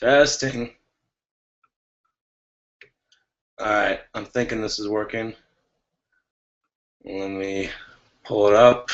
Testing. Alright, I'm thinking this is working. Let me pull it up.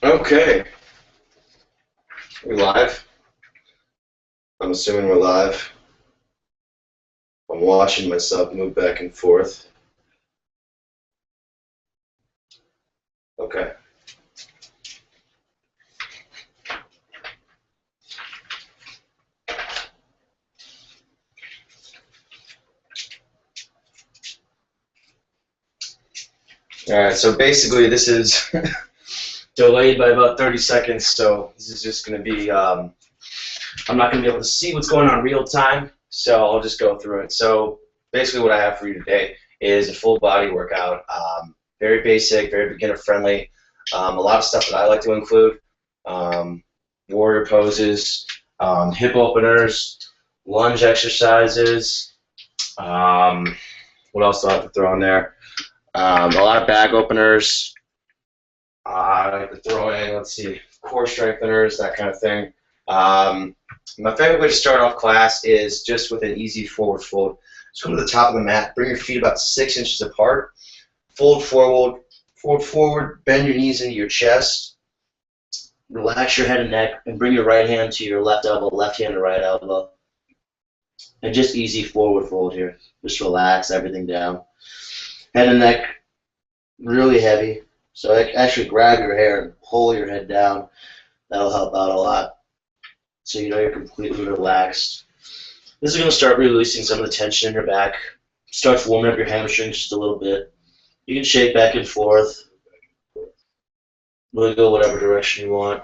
Okay. We live? I'm assuming we're live. I'm watching myself move back and forth. Okay. Alright, so basically this is delayed by about 30 seconds, so this is just going to be, I'm not going to be able to see what's going on real time, so I'll just go through it. So basically what I have for you today is a full body workout, very basic, very beginner friendly, a lot of stuff that I like to include, warrior poses, hip openers, lunge exercises, what else do I have to throw in there? A lot of back openers. I like to throw in, let's see, core strengtheners, that kind of thing. My favorite way to start off class is just with an easy forward fold. So come to the top of the mat, bring your feet about 6 inches apart, fold forward, bend your knees into your chest, relax your head and neck, and bring your right hand to your left elbow, left hand to right elbow. And just easy forward fold here. Just relax everything down. Head and neck really heavy. So actually grab your hair and pull your head down. That'll help out a lot. So you know you're completely relaxed. This is going to start releasing some of the tension in your back. Starts warming up your hamstrings just a little bit. You can shake back and forth. Really go whatever direction you want.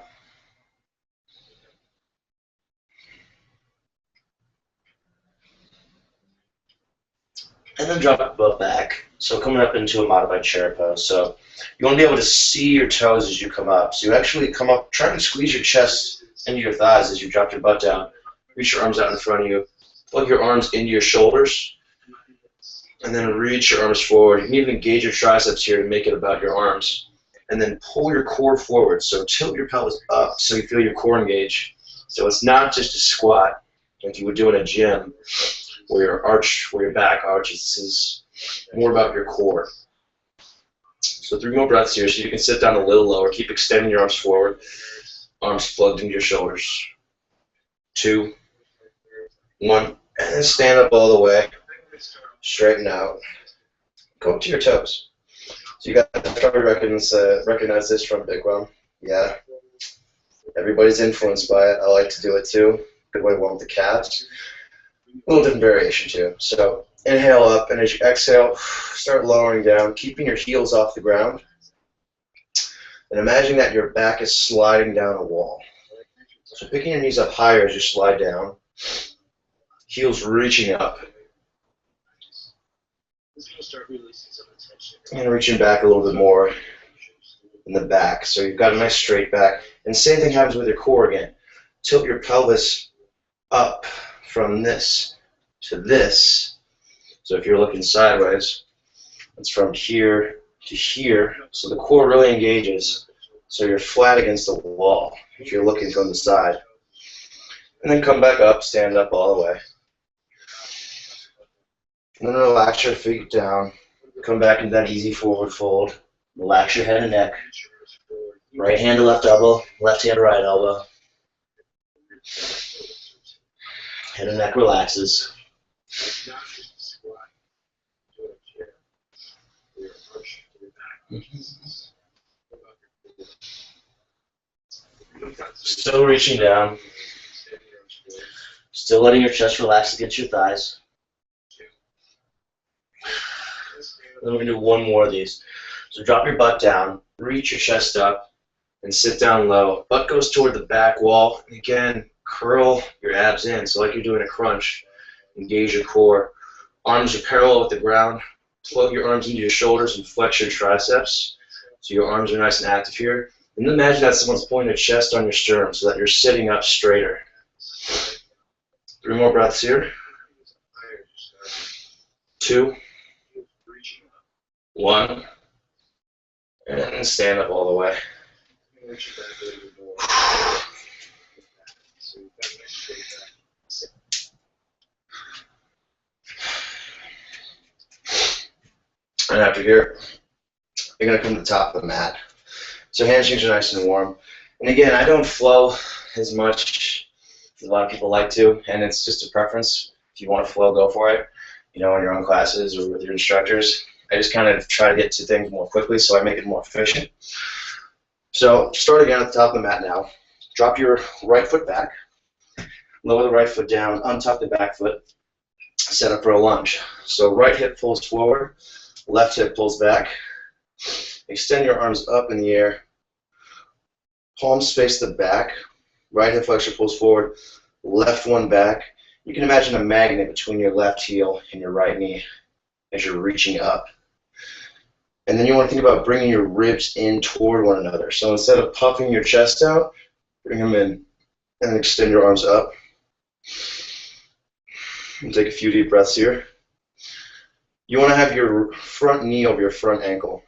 And then drop your butt back. So coming up into a modified chair pose. So you want to be able to see your toes as you come up. So you actually come up, try and squeeze your chest into your thighs as you drop your butt down. Reach your arms out in front of you. Plug your arms into your shoulders. And then reach your arms forward. You can even engage your triceps here and make it about your arms. And then pull your core forward. So tilt your pelvis up so you feel your core engage. So it's not just a squat like you would do in a gym where your back arches. This is more about your core. So 3 more breaths here, so you can sit down a little lower. Keep extending your arms forward. Arms plugged into your shoulders. 2, 1, and then stand up all the way. Straighten out. Go up to your toes. So you guys probably recognize this from Bikram. Yeah. Everybody's influenced by it. I like to do it too. Good way to warm up the calves. A little different variation too. So inhale up, and as you exhale, start lowering down, keeping your heels off the ground. And imagine that your back is sliding down a wall. So picking your knees up higher as you slide down, heels reaching up. And reaching back a little bit more in the back. So you've got a nice straight back. And same thing happens with your core again. Tilt your pelvis up from this to this. So if you're looking sideways, it's from here to here. So the core really engages. So you're flat against the wall if you're looking from the side. And then come back up, stand up all the way. And then relax your feet down. Come back into that easy forward fold. Relax your head and neck. Right hand to left elbow, left hand to right elbow. Head and neck relaxes. Still reaching down. Still letting your chest relax against your thighs. Then we're going to do one more of these. So drop your butt down, reach your chest up, and sit down low. Butt goes toward the back wall. Again, curl your abs in. So like you're doing a crunch, engage your core. Arms are parallel with the ground. Plug your arms into your shoulders and flex your triceps. So your arms are nice and active here. And then imagine that someone's pulling their chest on your sternum so that you're sitting up straighter. 3 more breaths here. 2, 1, and stand up all the way. And after here, you're going to come to the top of the mat. So hamstrings are nice and warm. And again, I don't flow as much as a lot of people like to, and it's just a preference. If you want to flow, go for it, in your own classes or with your instructors. I just kind of try to get to things more quickly so I make it more efficient. So start again at the top of the mat now. Drop your right foot back. Lower the right foot down. Untuck the back foot. Set up for a lunge. So right hip pulls forward. Left hip pulls back. Extend your arms up in the air. Palms face the back. Right hip flexor pulls forward. Left one back. You can imagine a magnet between your left heel and your right knee as you're reaching up. And then you want to think about bringing your ribs in toward one another. So instead of puffing your chest out, bring them in and extend your arms up. And take a few deep breaths here. You want to have your front knee over your front ankle.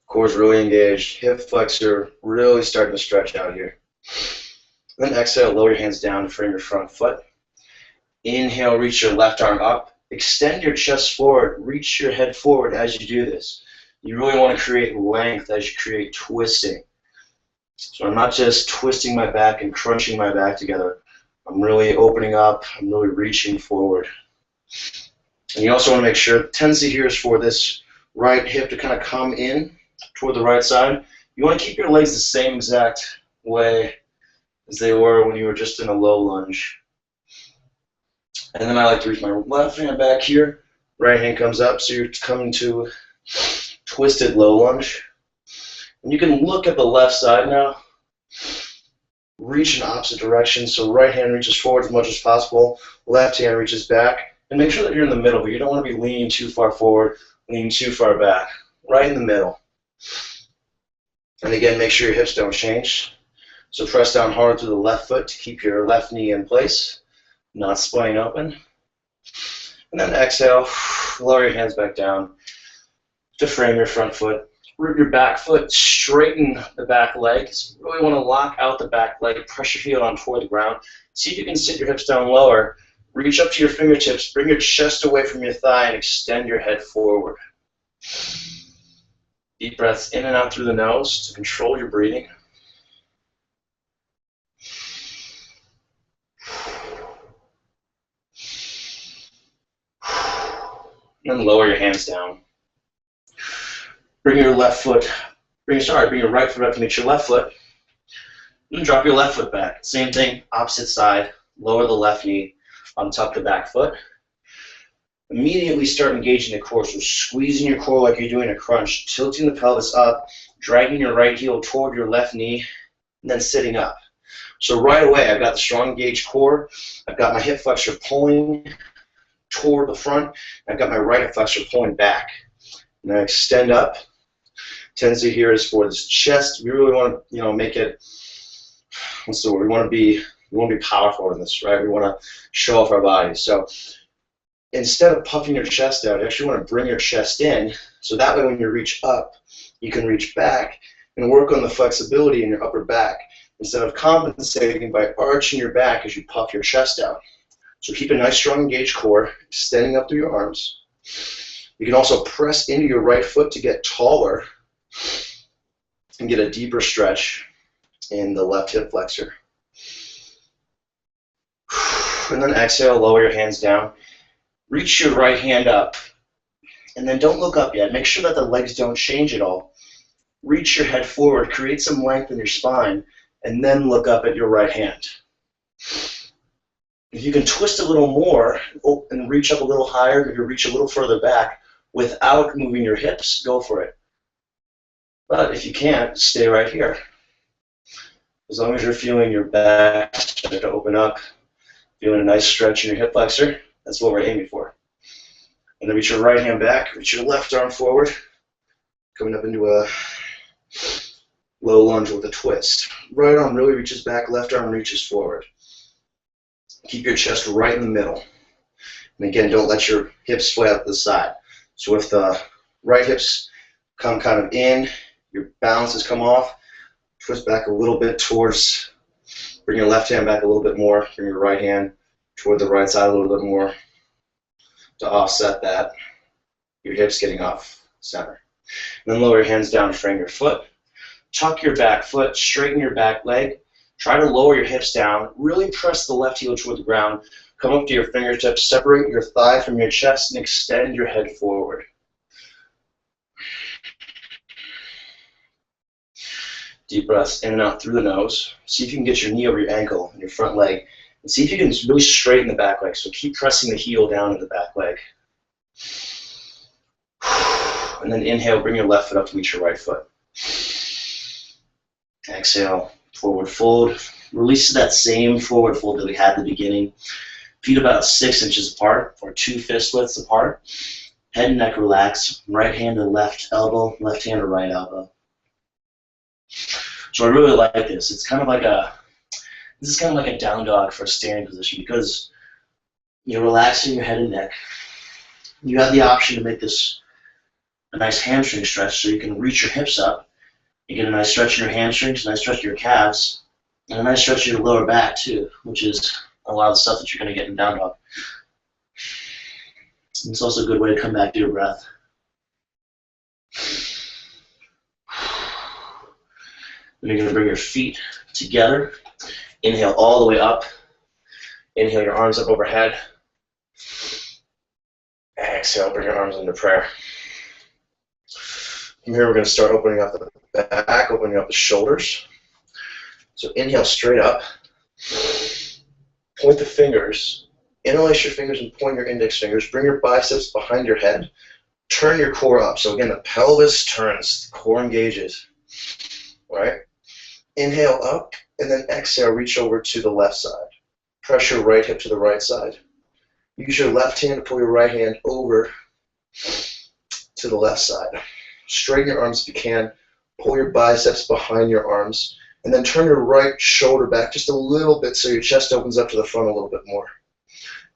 Core's really engaged. Hip flexor really starting to stretch out here. Then exhale, lower your hands down to frame your front foot. Inhale, reach your left arm up. Extend your chest forward. Reach your head forward as you do this. You really want to create length as you create twisting. So I'm not just twisting my back and crunching my back together. I'm really opening up. I'm really reaching forward. And you also want to make sure the tendency here is for this right hip to kind of come in toward the right side. You want to keep your legs the same exact way as they were when you were just in a low lunge. And then I like to reach my left hand back here. Right hand comes up, so you're coming to twisted low lunge. And you can look at the left side now. Reach in opposite direction, so right hand reaches forward as much as possible. Left hand reaches back. And make sure that you're in the middle, but you don't want to be leaning too far forward, leaning too far back. Right in the middle. And again, make sure your hips don't change. So press down hard through the left foot to keep your left knee in place, not splaying open. And then exhale, lower your hands back down to frame your front foot. Root your back foot, straighten the back leg. So you really want to lock out the back leg, press your heel on toward the ground. See if you can sit your hips down lower. Reach up to your fingertips, bring your chest away from your thigh, and extend your head forward. Deep breaths in and out through the nose to control your breathing. And then lower your hands down. Bring your right foot up to meet your left foot. And drop your left foot back. Same thing, opposite side. Lower the left knee, untuck the back foot. Immediately start engaging the core. So squeezing your core like you're doing a crunch, tilting the pelvis up, dragging your right heel toward your left knee, and then sitting up. So right away, I've got the strong engaged core. I've got my hip flexor pulling toward the front. I've got my right hip flexor pulling back. And I extend up. Tendency here is for this chest. We really want to, make it. What's the word? We want to be powerful in this, right? We want to show off our bodies. So instead of puffing your chest out, you actually want to bring your chest in. So that way, when you reach up, you can reach back and work on the flexibility in your upper back. instead of compensating by arching your back as you puff your chest out. So keep a nice, strong, engaged core, extending up through your arms. You can also press into your right foot to get taller and get a deeper stretch in the left hip flexor. And then exhale, lower your hands down. Reach your right hand up. And then don't look up yet. Make sure that the legs don't change at all. Reach your head forward, create some length in your spine, and then look up at your right hand. If you can twist a little more and reach up a little higher, maybe reach a little further back without moving your hips, go for it. But if you can't, stay right here. As long as you're feeling your back start to open up, feeling a nice stretch in your hip flexor, that's what we're aiming for. And then reach your right hand back, reach your left arm forward, coming up into a low lunge with a twist. Right arm really reaches back, left arm reaches forward. Keep your chest right in the middle. And again, don't let your hips sway out to the side. So if the right hips come kind of in, your balance has come off, twist back a little bit towards, bring your left hand back a little bit more, bring your right hand toward the right side a little bit more to offset that, your hips getting off center. And then lower your hands down, frame your foot, tuck your back foot, straighten your back leg, try to lower your hips down, really press the left heel toward the ground, come up to your fingertips, separate your thigh from your chest, and extend your head forward. Deep breaths in and out through the nose. See if you can get your knee over your ankle and your front leg, and see if you can really straighten the back leg. So keep pressing the heel down in the back leg. And then inhale, bring your left foot up to meet your right foot. Exhale, forward fold. Release that same forward fold that we had at the beginning. Feet about 6 inches apart, or 2 fist widths apart. Head and neck relax. Right hand to left elbow, left hand to right elbow. So I really like this. It's kind of like this is kind of like a down dog for a standing position because you're relaxing your head and neck. You have the option to make this a nice hamstring stretch so you can reach your hips up. You get a nice stretch in your hamstrings, a nice stretch in your calves, and a nice stretch in your lower back too, which is a lot of the stuff that you're going to get in down dog. It's also a good way to come back to your breath. Then you're going to bring your feet together. Inhale all the way up. Inhale your arms up overhead. Exhale, bring your arms into prayer. From here, we're going to start opening up the back, opening up the shoulders. So inhale straight up. Point the fingers. Interlace your fingers and point your index fingers. Bring your biceps behind your head. Turn your core up. So again, the pelvis turns, the core engages. All right? Inhale up, and then exhale, reach over to the left side. Press your right hip to the right side. Use your left hand to pull your right hand over to the left side. Straighten your arms if you can. Pull your biceps behind your arms. And then turn your right shoulder back just a little bit so your chest opens up to the front a little bit more.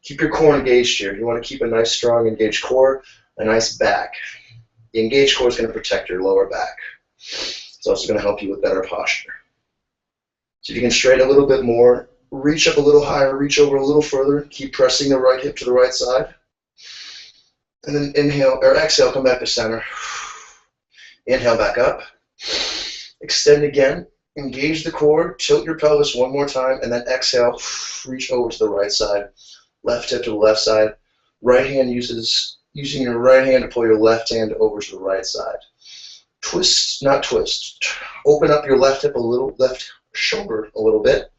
Keep your core engaged here. You want to keep a nice, strong, engaged core, a nice back. The engaged core is going to protect your lower back. It's also going to help you with better posture. So if you can straighten a little bit more, reach up a little higher, reach over a little further, keep pressing the right hip to the right side. And then inhale, or exhale, come back to center. Inhale back up. Extend again. Engage the core, tilt your pelvis one more time, and then exhale, reach over to the right side. Left hip to the left side. Right hand using your right hand to pull your left hand over to the right side. Twist, not twist. Open up your left hip a little, left shoulder a little bit.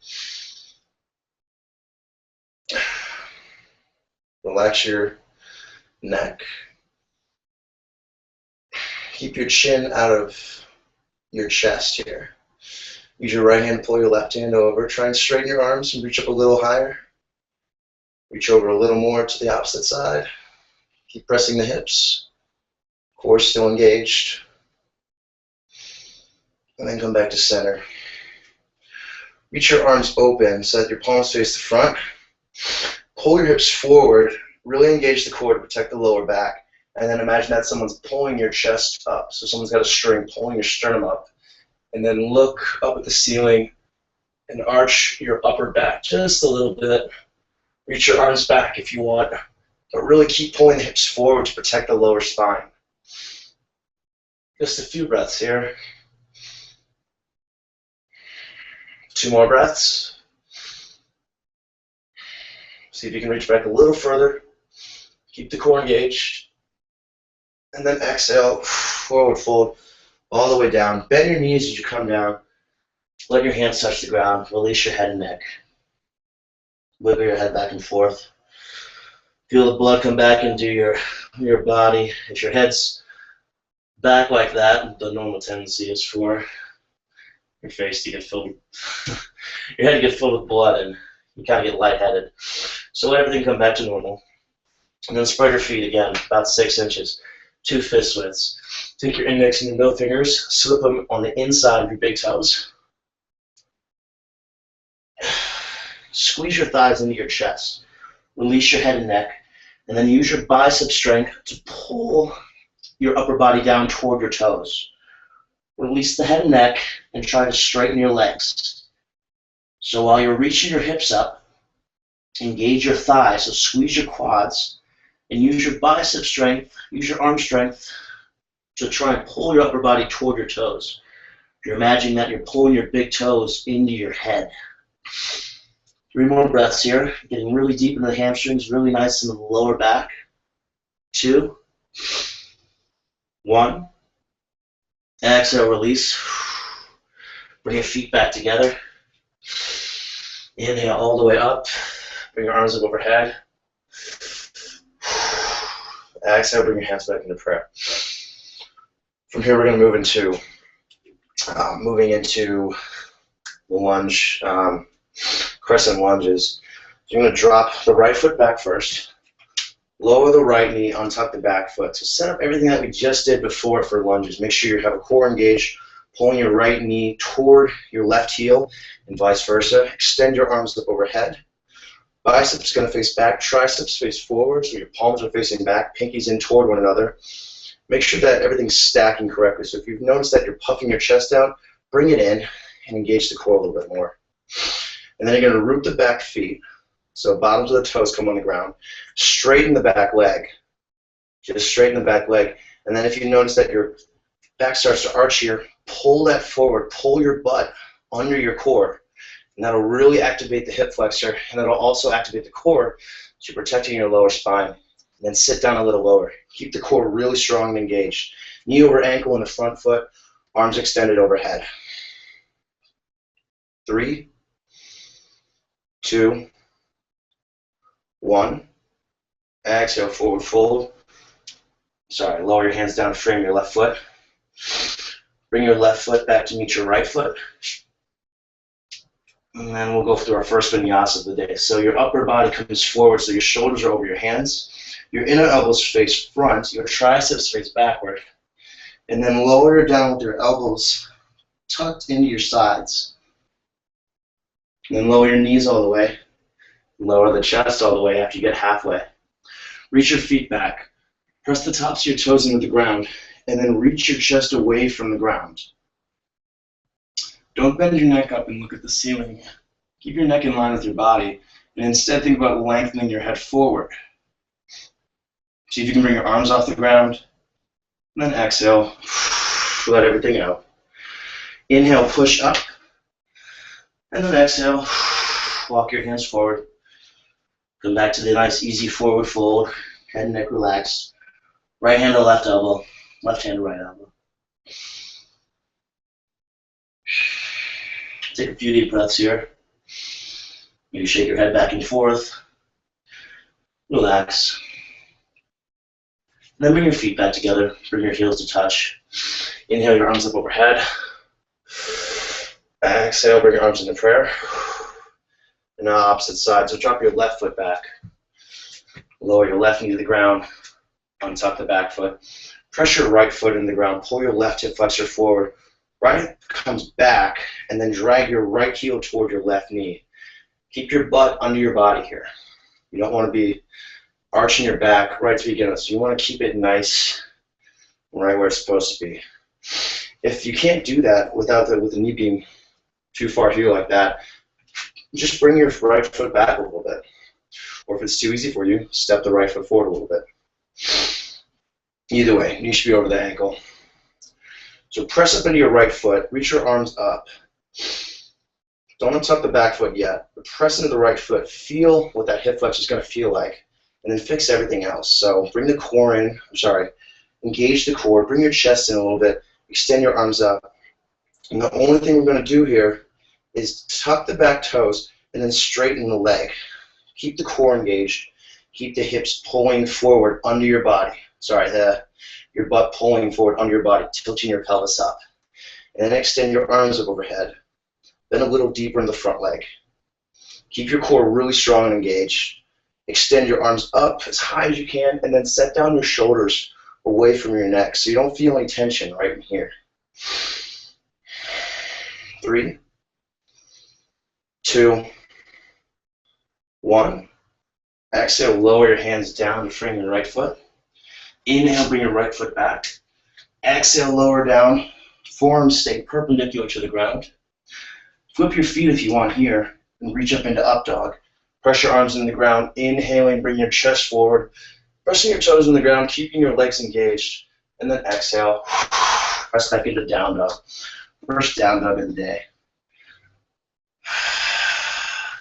Relax your neck. Keep your chin out of your chest here. Use your right hand to pull your left hand over. Try and straighten your arms and reach up a little higher. Reach over a little more to the opposite side. Keep pressing the hips. Core still engaged. And then come back to center. Reach your arms open so that your palms face the front. Pull your hips forward. Really engage the core to protect the lower back. And then imagine that someone's pulling your chest up. So someone's got a string pulling your sternum up. And then look up at the ceiling and arch your upper back just a little bit. Reach your arms back if you want, but really keep pulling the hips forward to protect the lower spine. Just a few breaths here. 2 more breaths. See if you can reach back a little further. Keep the core engaged. And then exhale, forward fold, all the way down. Bend your knees as you come down. Let your hands touch the ground. Release your head and neck. Wiggle your head back and forth. Feel the blood come back into your body. If your head's back like that, the normal tendency is for your face to get filled, your head to get filled with blood, and you kind of get lightheaded. So let everything come back to normal. And then spread your feet again, about 6 inches, 2 fist widths. Take your index and your middle fingers, slip them on the inside of your big toes. Squeeze your thighs into your chest. Release your head and neck, and then use your bicep strength to pull your upper body down toward your toes. Release the head and neck and try to straighten your legs. So while you're reaching your hips up, engage your thighs, so squeeze your quads, and use your bicep strength, use your arm strength to try and pull your upper body toward your toes. You're imagining that you're pulling your big toes into your head. 3 more breaths here, getting really deep into the hamstrings, really nice in the lower back. 2, 1. Exhale, release. Bring your feet back together. Inhale all the way up. Bring your arms up overhead. Exhale, bring your hands back into prayer. From here, we're going to move into the lunge, crescent lunges. So you're going to drop the right foot back first. Lower the right knee, untuck the back foot. So set up everything that we just did before for lunges. Make sure you have a core engaged, pulling your right knee toward your left heel and vice versa. Extend your arms up overhead. Biceps going to face back, triceps face forward, so your palms are facing back, pinkies in toward one another. Make sure that everything's stacking correctly. So if you've noticed that you're puffing your chest out, bring it in and engage the core a little bit more. And then you're going to root the back feet. So bottoms of the toes come on the ground. Straighten the back leg. Just straighten the back leg. And then if you notice that your back starts to arch here, pull that forward. Pull your butt under your core. And that'll really activate the hip flexor, and it'll also activate the core, so you're protecting your lower spine. And then sit down a little lower. Keep the core really strong and engaged. Knee over ankle in the front foot, arms extended overhead. 3, 2, 1. Exhale, forward fold. Sorry, lower your hands down to frame your left foot. Bring your left foot back to meet your right foot. And then we'll go through our first vinyasa of the day. So your upper body comes forward, so your shoulders are over your hands. Your inner elbows face front. Your triceps face backward. And then lower down with your elbows tucked into your sides. And then lower your knees all the way. Lower the chest all the way after you get halfway. Reach your feet back. Press the tops of your toes into the ground. And then reach your chest away from the ground. Don't bend your neck up and look at the ceiling. Keep your neck in line with your body, and instead think about lengthening your head forward. See if you can bring your arms off the ground, and then exhale, let everything out. Inhale, push up, and then exhale, walk your hands forward. Come back to the nice, easy forward fold, head and neck relaxed. Right hand to left elbow, left hand to right elbow. Take a few deep breaths here. Maybe shake your head back and forth. Relax. And then bring your feet back together. Bring your heels to touch. Inhale your arms up overhead. Exhale, bring your arms into prayer. And now opposite side. So drop your left foot back. Lower your left knee to the ground. Untuck the back foot. Press your right foot into the ground. Pull your left hip flexor forward. Right hip comes back, and then drag your right heel toward your left knee. Keep your butt under your body here. You don't want to be arching your back right to begin with, so you want to keep it nice, right where it's supposed to be. If you can't do that with the knee being too far here like that, Just bring your right foot back a little bit. Or if it's too easy for you, step the right foot forward a little bit. Either way, you should be over the ankle. So press up into your right foot, reach your arms up. Don't untuck the back foot yet, but press into the right foot. Feel what that hip flex is going to feel like, and then fix everything else. So bring the core in, engage the core, bring your chest in a little bit, extend your arms up. And the only thing we're going to do here is tuck the back toes and then straighten the leg. Keep the core engaged. Keep the hips pulling forward under your body. Your butt pulling forward under your body, tilting your pelvis up. And then extend your arms up overhead. Then a little deeper in the front leg. Keep your core really strong and engaged. Extend your arms up as high as you can, and then set down your shoulders away from your neck so you don't feel any tension right in here. 3, 2, 1. Exhale, lower your hands down to frame your right foot. Inhale, bring your right foot back. Exhale, lower down. Forearms stay perpendicular to the ground. Flip your feet if you want here and reach up into up dog. Press your arms in the ground. Inhaling, bring your chest forward. Pressing your toes in the ground, keeping your legs engaged. And then exhale, press back into down dog. First down dog of the day.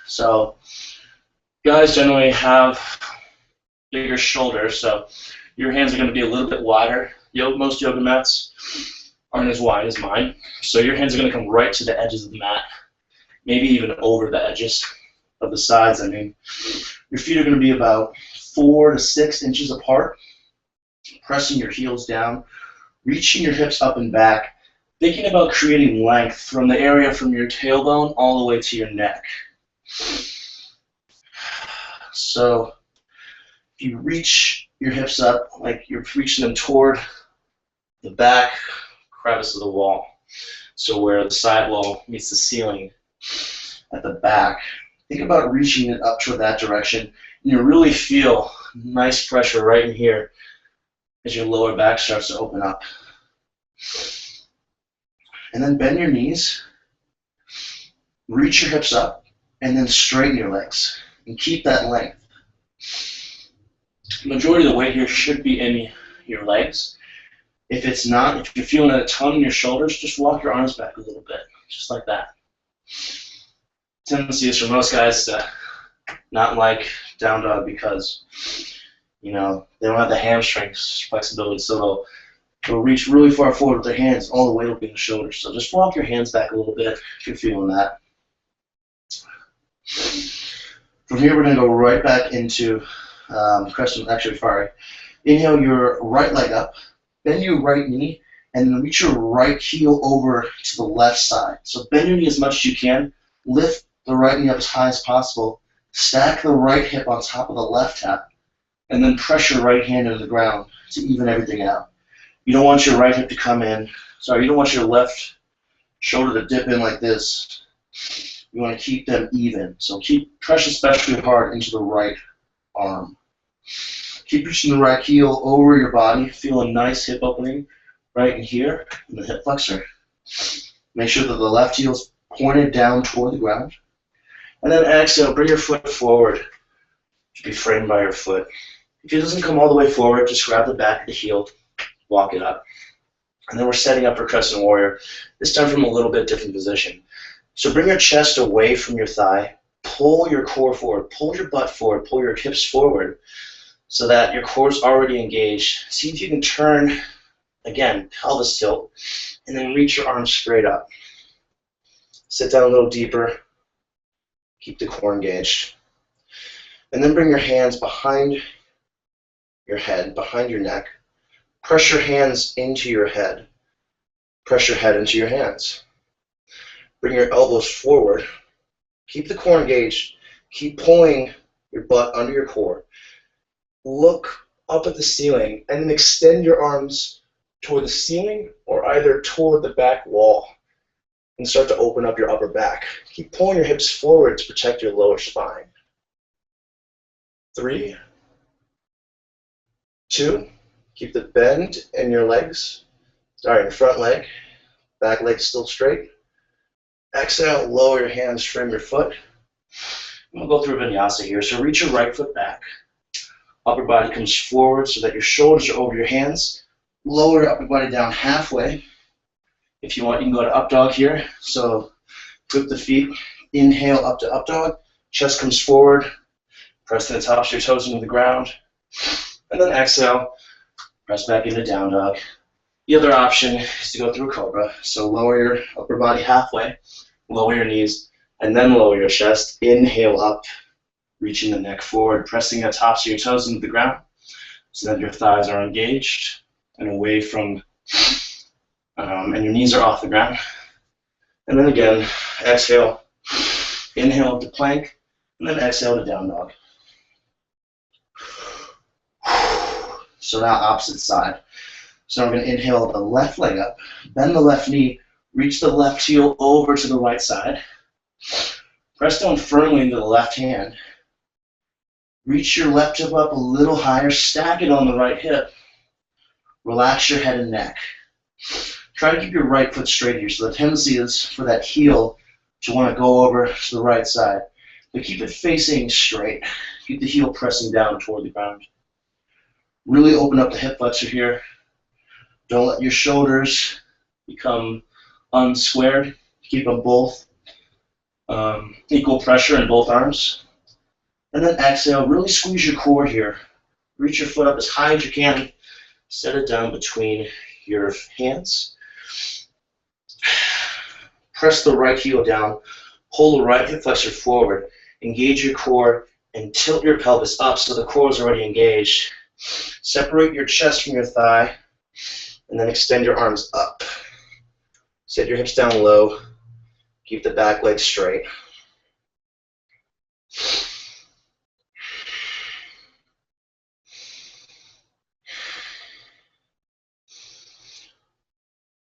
So guys generally have bigger shoulders, so your hands are going to be a little bit wider. Most yoga mats aren't as wide as mine, so your hands are going to come right to the edges of the mat, maybe even over the edges of the sides. I mean, your feet are going to be about 4 to 6 inches apart, pressing your heels down, reaching your hips up and back, thinking about creating length from the area from your tailbone all the way to your neck. So if you reach your hips up like you're reaching them toward the back crevice of the wall, so where the side wall meets the ceiling at the back, think about reaching it up toward that direction, and you really feel nice pressure right in here as your lower back starts to open up. And then bend your knees, reach your hips up, and then straighten your legs and keep that length. The majority of the weight here should be in your legs. If it's not, if you're feeling a ton in your shoulders, just walk your arms back a little bit, just like that. Tendency is for most guys to not like down dog because, they don't have the hamstrings flexibility, so they'll reach really far forward with their hands. All the weight will be in the shoulders. So just walk your hands back a little bit if you're feeling that. From here, we're going to go right back into Inhale your right leg up, bend your right knee, and then reach your right heel over to the left side. So bend your knee as much as you can, lift the right knee up as high as possible, stack the right hip on top of the left hip, and then press your right hand into the ground to even everything out. You don't want your right hip to come in, you don't want your left shoulder to dip in like this. You want to keep them even. So press especially hard into the right arm. Keep reaching the right heel over your body. Feel a nice hip opening right in here in the hip flexor. Make sure that the left heel is pointed down toward the ground. And then exhale, bring your foot forward to be framed by your foot. If it doesn't come all the way forward, just grab the back of the heel, walk it up. And then we're setting up for Crescent Warrior, this time from a little bit different position. So bring your chest away from your thigh, pull your core forward, pull your butt forward, pull your hips forward so that your core is already engaged. See if you can turn, again, pelvis tilt, and then reach your arms straight up. Sit down a little deeper, keep the core engaged. And then bring your hands behind your head, behind your neck. Press your hands into your head. Press your head into your hands. Bring your elbows forward. Keep the core engaged. Keep pulling your butt under your core. Look up at the ceiling and then extend your arms toward the ceiling or either toward the back wall and start to open up your upper back. Keep pulling your hips forward to protect your lower spine. 3, 2, keep the bend in your legs. Your front leg, back leg still straight. Exhale, lower your hands, trim your foot. I'm going to go through vinyasa here. So reach your right foot back. Upper body comes forward so that your shoulders are over your hands. Lower your upper body down halfway. If you want, you can go to up dog here. So flip the feet. Inhale up to up dog. Chest comes forward. Press the tops of your toes into the ground. And then exhale. Press back into down dog. The other option is to go through cobra. So lower your upper body halfway. Lower your knees. And then lower your chest. Inhale up. Reaching the neck forward. Pressing the tops of your toes into the ground so that your thighs are engaged and away from, and your knees are off the ground. And then again, exhale. Inhale up to plank. And then exhale to down dog. So now opposite side. So I'm going to inhale the left leg up, bend the left knee, reach the left heel over to the right side. Press down firmly into the left hand. Reach your left hip up a little higher, stack it on the right hip. Relax your head and neck. Try to keep your right foot straight here. So the tendency is for that heel to want to go over to the right side. But keep it facing straight. Keep the heel pressing down toward the ground. Really open up the hip flexor here. Don't let your shoulders become unsquared. Keep them both equal pressure in both arms. And then exhale, really squeeze your core here. Reach your foot up as high as you can. Set it down between your hands. Press the right heel down. Pull the right hip flexor forward. Engage your core and tilt your pelvis up so the core is already engaged. Separate your chest from your thigh and then extend your arms up. Set your hips down low. Keep the back leg straight.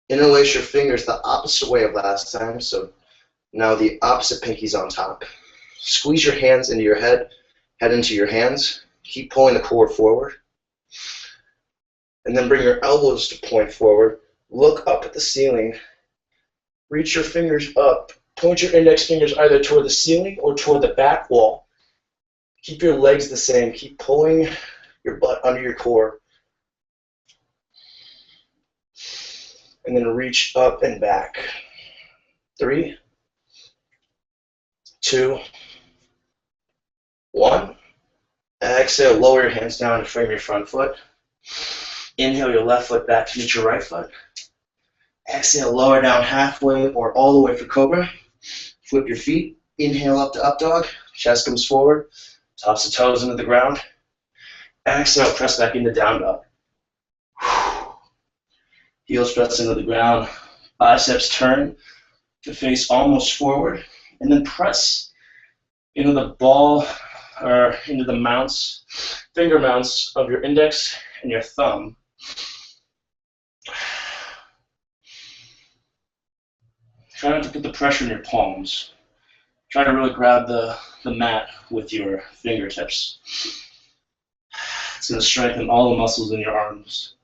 Interlace your fingers the opposite way of last time. So now the opposite pinky's on top. Squeeze your hands into your head into your hands. Keep pulling the core forward. And then bring your elbows to point forward. Look up at the ceiling. Reach your fingers up. Point your index fingers either toward the ceiling or toward the back wall. Keep your legs the same. Keep pulling your butt under your core. And then reach up and back. 3, 2, 1. Exhale, lower your hands down and frame your front foot. Inhale your left foot back to meet your right foot. Exhale, lower down halfway or all the way for cobra. Flip your feet. Inhale up to up dog. Chest comes forward. Tops of toes into the ground. Exhale, press back into down dog. Heels press into the ground. Biceps turn. The face almost forward. And then press into the ball or into the mounts, finger mounts of your index and your thumb. Try not to put the pressure in your palms. Try to really grab the mat with your fingertips. It's going to strengthen all the muscles in your arms.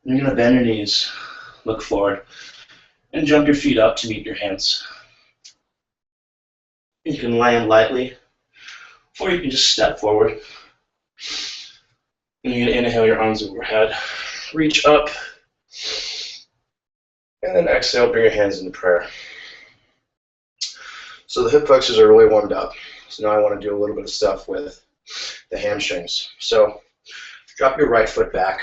You're going to bend your knees, look forward, and jump your feet up to meet your hands. You can land lightly, or you can just step forward. And you're going to inhale your arms overhead, reach up, and then exhale, bring your hands into prayer. So the hip flexors are really warmed up. So now I want to do a little bit of stuff with the hamstrings. So drop your right foot back,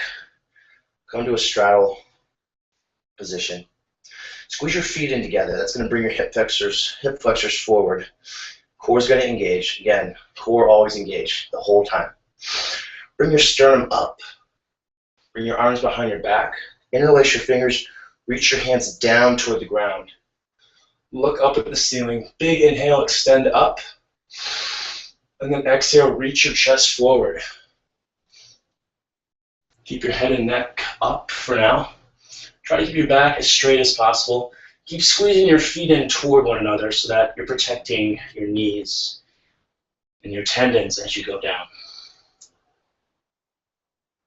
come to a straddle position. Squeeze your feet in together. That's going to bring your hip flexors forward. Core's going to engage. Again, core always engaged the whole time. Bring your sternum up. Bring your arms behind your back. Interlace your fingers. Reach your hands down toward the ground. Look up at the ceiling. Big inhale, extend up. And then exhale, reach your chest forward. Keep your head and neck up for now. Try to keep your back as straight as possible. Keep squeezing your feet in toward one another so that you're protecting your knees and your tendons as you go down.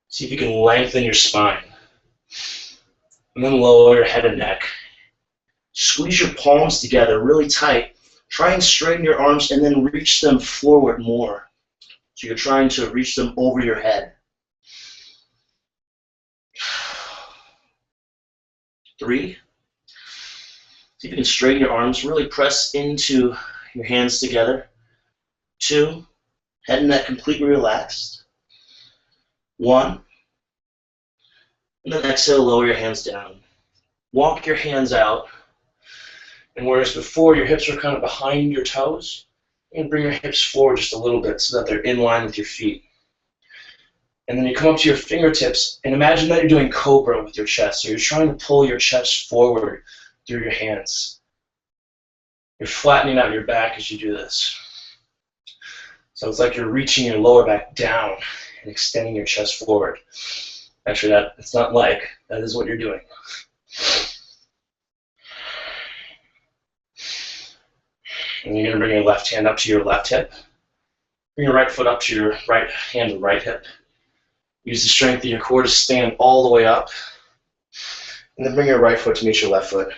See if you can lengthen your spine. And then lower your head and neck. Squeeze your palms together really tight. Try and straighten your arms and then reach them forward more. So you're trying to reach them over your head. 3. See if you can straighten your arms. Really press into your hands together. 2. Head and neck completely relaxed. 1. And then exhale, lower your hands down. Walk your hands out. And whereas before your hips were kind of behind your toes, and bring your hips forward just a little bit so that they're in line with your feet. And then you come up to your fingertips and imagine that you're doing cobra with your chest. So you're trying to pull your chest forward through your hands. You're flattening out your back as you do this. So it's like you're reaching your lower back down and extending your chest forward. Actually, it's not like, that is what you're doing. And you're going to bring your left hand up to your left hip. Bring your right foot up to your right hand and right hip. Use the strength of your core to stand all the way up. And then bring your right foot to meet your left foot.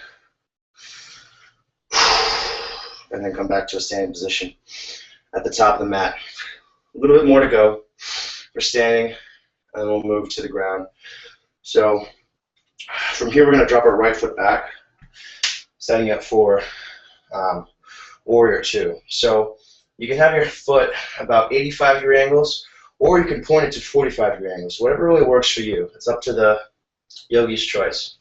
And then come back to a standing position at the top of the mat. A little bit more to go for standing, and then we'll move to the ground. So from here, we're going to drop our right foot back, setting up for Warrior 2. So you can have your foot about 85-degree angles, or you can point it to 45-degree angles. Whatever really works for you. It's up to the yogi's choice.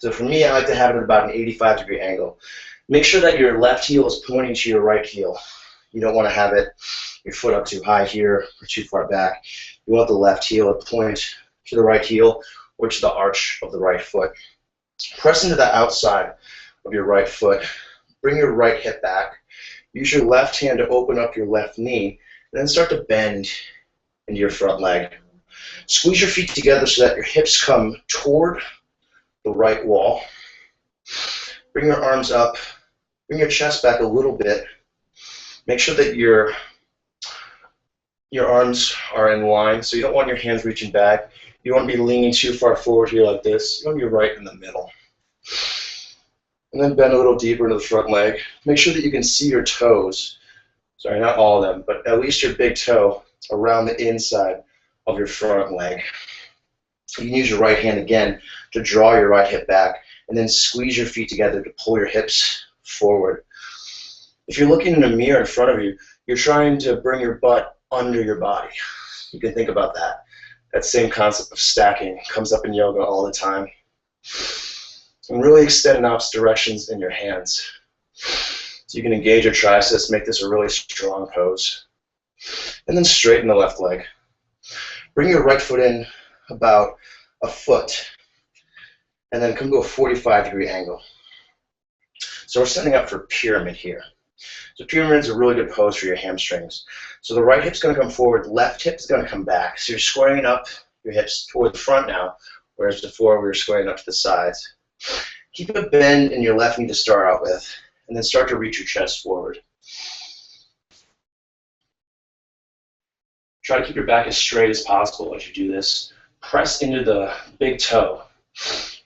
So for me, I like to have it at about an 85-degree angle. Make sure that your left heel is pointing to your right heel. You don't want to have your foot up too high here or too far back. You want the left heel to point to the right heel or to the arch of the right foot. Press into the outside of your right foot. Bring your right hip back. Use your left hand to open up your left knee, and then start to bend into your front leg. Squeeze your feet together so that your hips come toward the right wall. Bring your arms up. Bring your chest back a little bit. Make sure that your arms are in line, so you don't want your hands reaching back. You don't want to be leaning too far forward here like this. You want to be right in the middle. And then bend a little deeper into the front leg. Make sure that you can see your toes. Sorry, not all of them, but at least your big toe around the inside of your front leg. You can use your right hand again to draw your right hip back, and then squeeze your feet together to pull your hips forward. If you're looking in a mirror in front of you, you're trying to bring your butt under your body. You can think about that. That same concept of stacking comes up in yoga all the time. And really extend in opposite directions in your hands. So you can engage your triceps, make this a really strong pose. And then straighten the left leg. Bring your right foot in about a foot, and then come to a 45-degree angle. So we're setting up for pyramid here. So pyramid is a really good pose for your hamstrings. So the right hip's going to come forward, left hip is going to come back. So you're squaring up your hips toward the front now, whereas before we were squaring up to the sides. Keep a bend in your left knee to start out with, and then start to reach your chest forward. Try to keep your back as straight as possible as you do this. Press into the big toe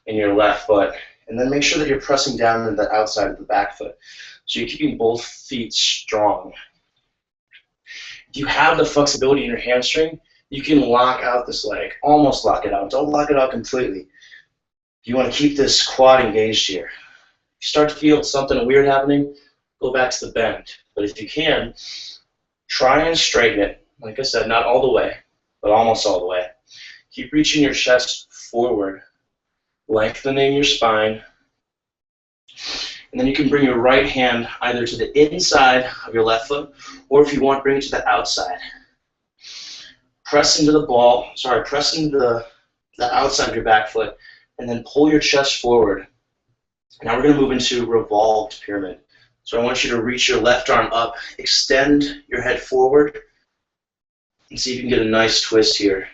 in your left foot, and then make sure that you're pressing down into the outside of the back foot. So you're keeping both feet strong. If you have the flexibility in your hamstring, you can lock out this leg, almost lock it out. Don't lock it out completely. You want to keep this quad engaged here. If you start to feel something weird happening, go back to the bend. But if you can, try and straighten it. Like I said, not all the way, but almost all the way. Keep reaching your chest forward, lengthening your spine. And then you can bring your right hand either to the inside of your left foot, or if you want, bring it to the outside. Press into the press into the outside of your back foot, and then pull your chest forward. Now we're going to move into revolved pyramid. So I want you to reach your left arm up, extend your head forward, and see if you can get a nice twist here.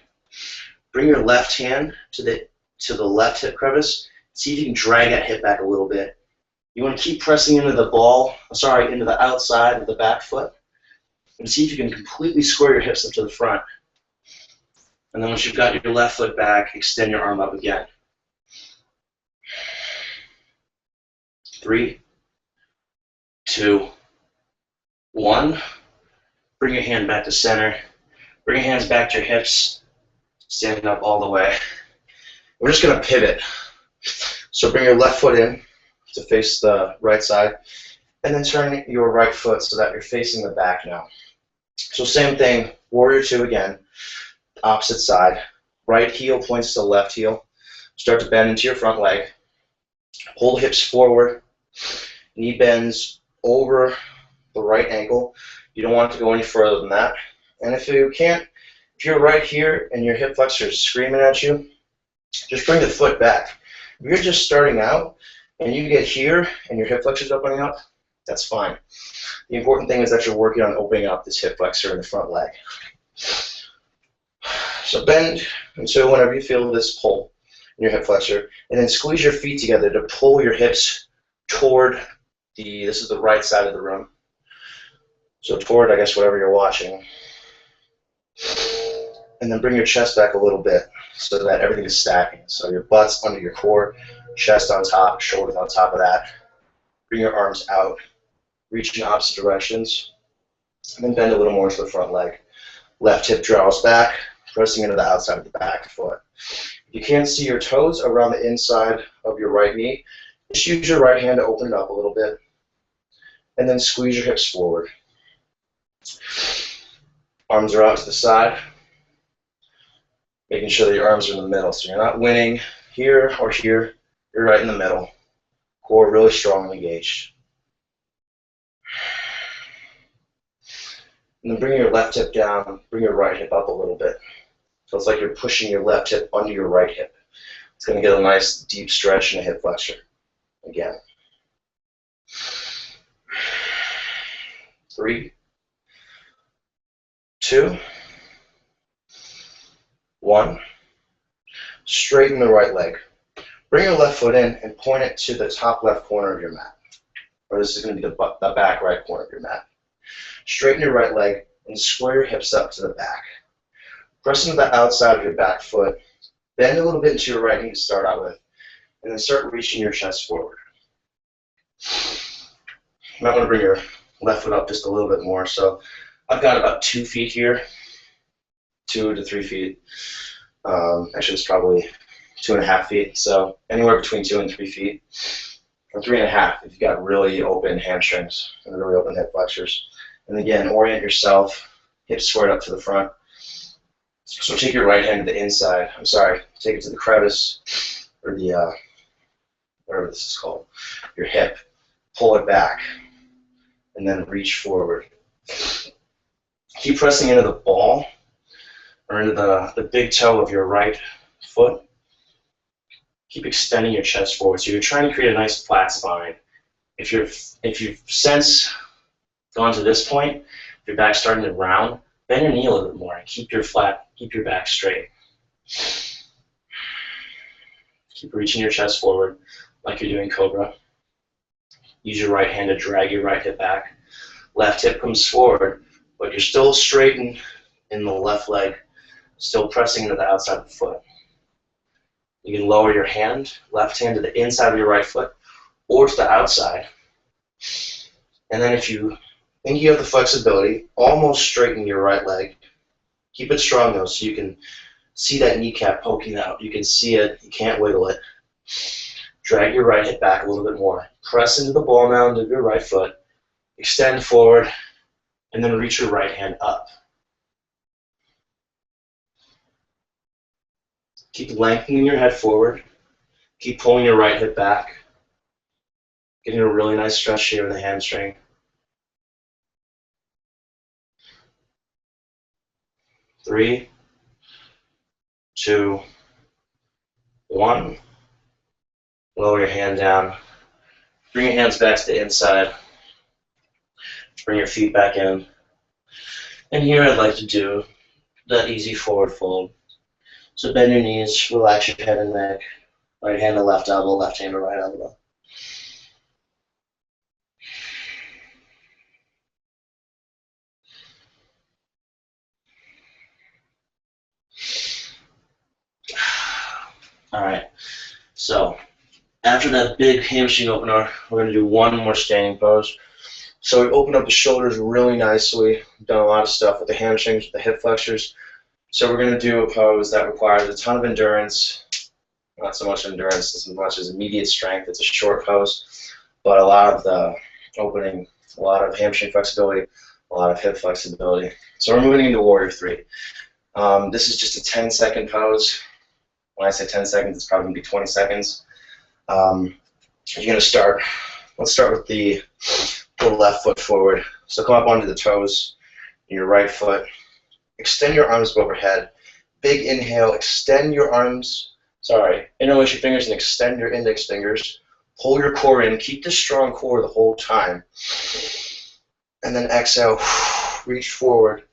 Bring your left hand to the left hip crevice. See if you can drag that hip back a little bit. You want to keep pressing into into the outside of the back foot, and see if you can completely square your hips up to the front. And then once you've got your left foot back, extend your arm up again. 3, 2, 1. Bring your hand back to center. Bring your hands back to your hips. Stand up all the way. We're just going to pivot. So bring your left foot in to face the right side, and then turn your right foot so that you're facing the back now. So same thing, warrior two again, opposite side. Right heel points to left heel. Start to bend into your front leg. Pull the hips forward. Knee bends over the right ankle. You don't want it to go any further than that. And if you can't, if you're right here and your hip flexor is screaming at you, just bring the foot back. If you're just starting out and you get here and your hip flexor is opening up, that's fine. The important thing is that you're working on opening up this hip flexor in the front leg. So bend until whenever you feel this pull in your hip flexor, and then squeeze your feet together to pull your hips toward this is the right side of the room. So toward, I guess, whatever you're watching. And then bring your chest back a little bit so that everything is stacking. So your butt's under your core, chest on top, shoulders on top of that. Bring your arms out, reach in opposite directions, and then bend a little more to the front leg. Left hip draws back, pressing into the outside of the back foot. If you can't see your toes around the inside of your right knee, just use your right hand to open it up a little bit, and then squeeze your hips forward. Arms are out to the side, making sure that your arms are in the middle. So you're not winning here or here, you're right in the middle. Core really strongly engaged. And then bring your left hip down, bring your right hip up a little bit. So it's like you're pushing your left hip under your right hip. It's going to get a nice deep stretch in the hip flexor. Again. 3, 2, 1. Straighten the right leg. Bring your left foot in and point it to the top left corner of your mat. Or this is going to be the back right corner of your mat. Straighten your right leg and square your hips up to the back. Press into the outside of your back foot. Bend a little bit into your right knee to start out with. And then start reaching your chest forward. You might want to bring your left foot up just a little bit more. So I've got about 2 feet here. 2 to 3 feet. Actually, it's probably 2.5 feet. So anywhere between 2 and 3 feet. Or 3.5 if you've got really open hamstrings and really open hip flexors. And again, orient yourself, hips squared up to the front. So take your right hand to the inside. Take it to the crevice or the, whatever this is called, your hip. Pull it back and then reach forward. Keep pressing into the ball or into the big toe of your right foot. Keep extending your chest forward. So you're trying to create a nice flat spine. If you've since gone to this point, if your back's starting to round, bend your knee a little bit more and keep your back straight. Keep reaching your chest forward like you're doing cobra. Use your right hand to drag your right hip back. Left hip comes forward, but you're still straightened in the left leg, still pressing into the outside of the foot. You can lower your hand, left hand to the inside of your right foot or to the outside. And then if you think you have the flexibility, almost straighten your right leg. Keep it strong though so you can see that kneecap poking out. You can see it, you can't wiggle it. Drag your right hip back a little bit more. Press into the ball mound of your right foot. Extend forward and then reach your right hand up. Keep lengthening your head forward. Keep pulling your right hip back. Getting a really nice stretch here in the hamstring. 3, 2, 1. Lower your hand down. Bring your hands back to the inside. Bring your feet back in. And here I'd like to do that easy forward fold. So bend your knees, relax your head and neck. Right hand to left elbow, left hand to right elbow. All right, so After that big hamstring opener, we're going to do one more standing pose. So we open up the shoulders really nicely. We've done a lot of stuff with the hamstrings, with the hip flexors. So we're going to do a pose that requires a ton of endurance. Not so much endurance as much as immediate strength. It's a short pose, but a lot of the opening, a lot of hamstring flexibility, a lot of hip flexibility. So we're moving into Warrior 3. This is just a 10-second pose. When I say 10 seconds, it's probably going to be 20 seconds. You're going to start, let's start with the left foot forward. So come up onto the toes, your right foot. Extend your arms overhead. Big inhale, extend your arms, interlace your fingers and extend your index fingers. Pull your core in, keep this strong core the whole time. And then exhale, reach forward.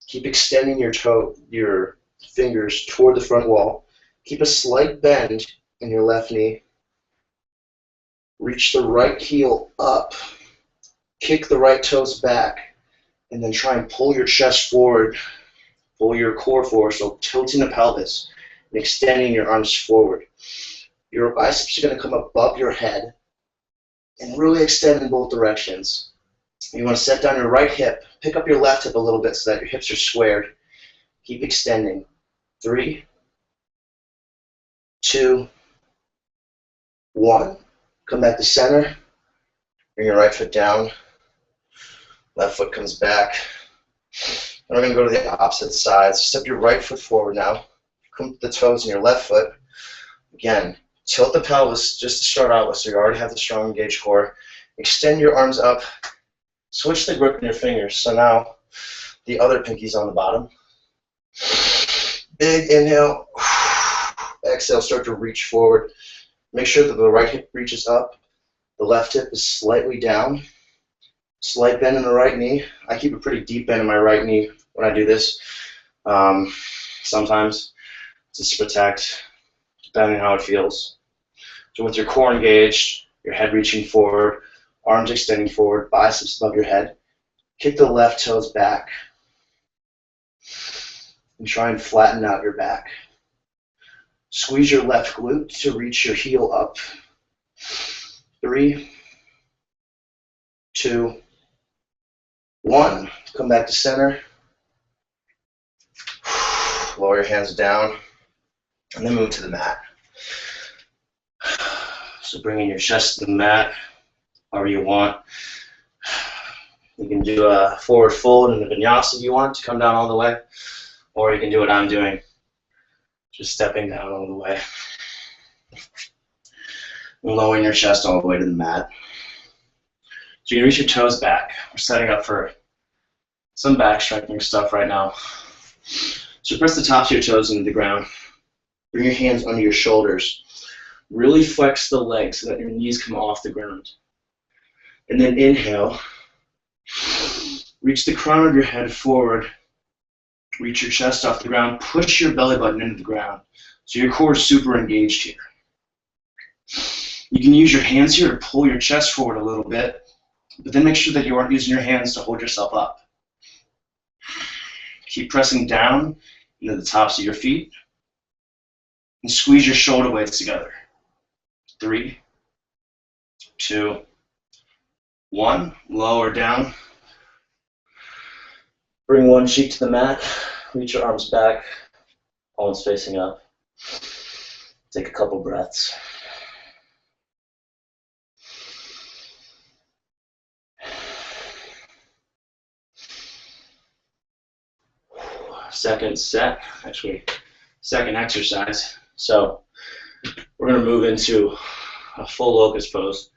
Keep extending your fingers toward the front wall. Keep a slight bend in your left knee. Reach the right heel up. Kick the right toes back. And then try and pull your chest forward. Pull your core forward, so tilting the pelvis and extending your arms forward. Your biceps are going to come above your head and really extend in both directions. You want to set down your right hip, pick up your left hip a little bit so that your hips are squared. Keep extending. 3, 2, 1. Come back to center. Bring your right foot down. Left foot comes back. And we're going to go to the opposite side. So step your right foot forward now. Come to the toes in your left foot. Again, tilt the pelvis just to start out with so you already have the strong engaged core. Extend your arms up. Switch the grip in your fingers. So now the other pinky's on the bottom. Big inhale. Exhale, start to reach forward. Make sure that the right hip reaches up. The left hip is slightly down. Slight bend in the right knee. I keep a pretty deep bend in my right knee when I do this. Sometimes just to protect, depending on how it feels. So with your core engaged, your head reaching forward, arms extending forward, biceps above your head, kick the left toes back. And try and flatten out your back. Squeeze your left glute to reach your heel up. 3, 2, 1. Come back to center. Lower your hands down. And then move to the mat. So bringing your chest to the mat, however you want. You can do a forward fold in the vinyasa if you want to come down all the way. Or you can do what I'm doing. Just stepping down all the way. And lowering your chest all the way to the mat. So you can reach your toes back. We're setting up for some back strengthening stuff right now. So press the tops of your toes into the ground. Bring your hands under your shoulders. Really flex the legs so that your knees come off the ground. And then inhale. Reach the crown of your head forward. Reach your chest off the ground. Push your belly button into the ground. So your core is super engaged here. You can use your hands here to pull your chest forward a little bit, but then make sure that you aren't using your hands to hold yourself up. Keep pressing down into the tops of your feet and squeeze your shoulder blades together. 3, 2, 1. Lower down. Bring one cheek to the mat. Reach your arms back. Palms facing up. Take a couple breaths. Second set, actually second exercise. So we're going to move into a full locust pose.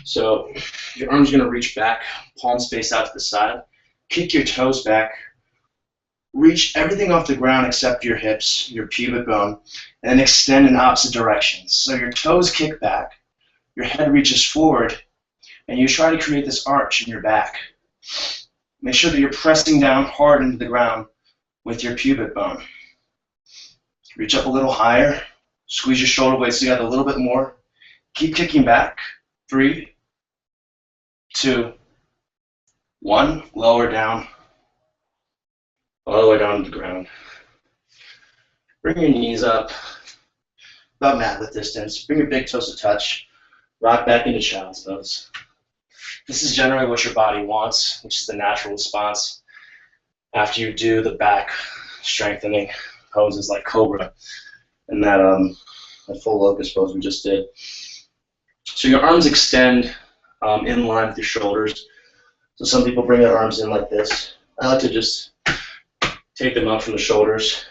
So your arm's going to reach back, palms face out to the side, kick your toes back, reach everything off the ground except your hips, your pubic bone, and then extend in opposite directions. So your toes kick back, your head reaches forward, and you try to create this arch in your back. Make sure that you're pressing down hard into the ground with your pubic bone. Reach up a little higher. Squeeze your shoulder blades together a little bit more. Keep kicking back. 3, 2, 1. Lower down. All the way down to the ground. Bring your knees up. about mat width distance. Bring your big toes to touch. Rock back into child's pose. This is generally what your body wants, which is the natural response after you do the back strengthening poses like Cobra and that full locust pose we just did. So your arms extend in line with your shoulders. So some people bring their arms in like this. I like to just take them up from the shoulders,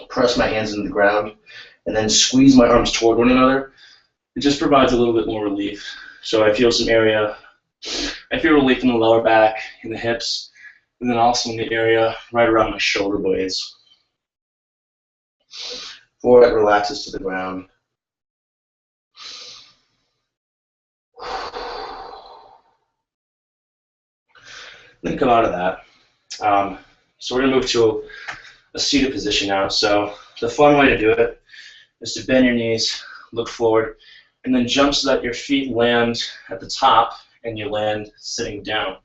press my hands into the ground, and then squeeze my arms toward one another. It just provides a little bit more relief. So I feel relief in the lower back, in the hips, and then also in the area right around my shoulder blades. Forehead relaxes to the ground. Then come out of that. So we're going to move to a seated position now. So the fun way to do it is to bend your knees, look forward, and then jump so that your feet land at the top and you land sitting down.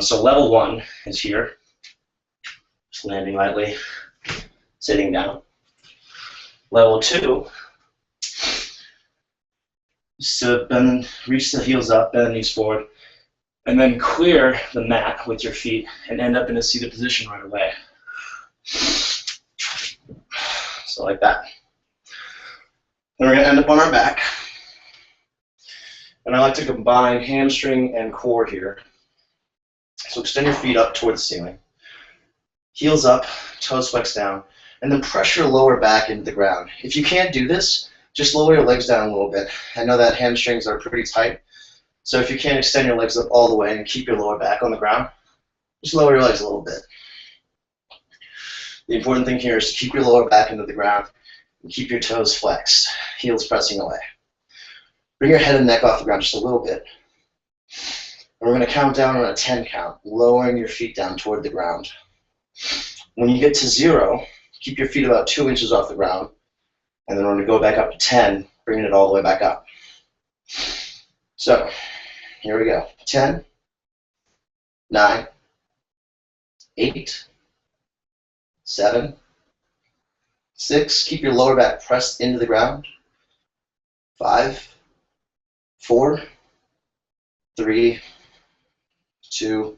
So level 1 is here, just landing lightly, sitting down. Level 2 is to reach the heels up, bend the knees forward, and then clear the mat with your feet and end up in a seated position right away. So like that. Then we're going to end up on our back. And I like to combine hamstring and core here. So extend your feet up toward the ceiling. Heels up, toes flex down, and then press your lower back into the ground. If you can't do this, just lower your legs down a little bit. I know that hamstrings are pretty tight. So if you can't extend your legs up all the way and keep your lower back on the ground, just lower your legs a little bit. The important thing here is to keep your lower back into the ground and keep your toes flexed, heels pressing away. Bring your head and neck off the ground just a little bit. And we're going to count down on a 10 count, lowering your feet down toward the ground. When you get to 0, keep your feet about 2 inches off the ground, and then we're going to go back up to 10, bringing it all the way back up. So, here we go. 10, 9, 8, 7, 6. Keep your lower back pressed into the ground. 5, 4, 3, 2,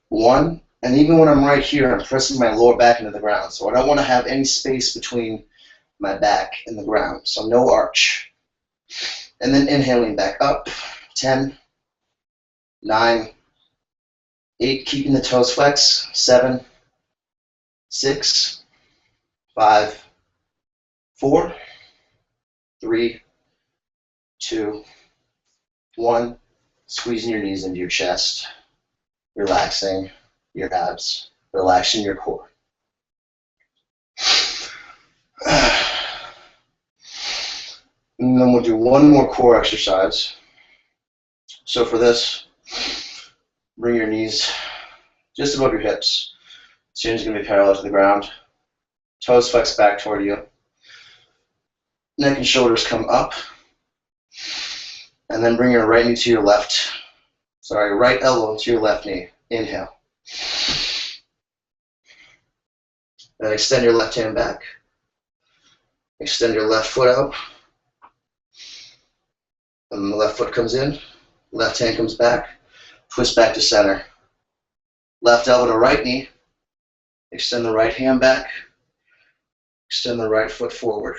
1. And even when I'm right here, I'm pressing my lower back into the ground. So I don't want to have any space between my back and the ground. So no arch. And then inhaling back up. 10, 9, 8. Keeping the toes flex. 7, 6, 5, 4, 3, 2, 1. Squeezing your knees into your chest, relaxing your abs, relaxing your core. And then we'll do one more core exercise. So for this, bring your knees just above your hips. Chin's going to be parallel to the ground. Toes flex back toward you. Neck and shoulders come up. And then bring your right knee to your right elbow to your left knee. Inhale. Then extend your left hand back. Extend your left foot out. And the left foot comes in. Left hand comes back. Twist back to center. Left elbow to right knee. Extend the right hand back. Extend the right foot forward.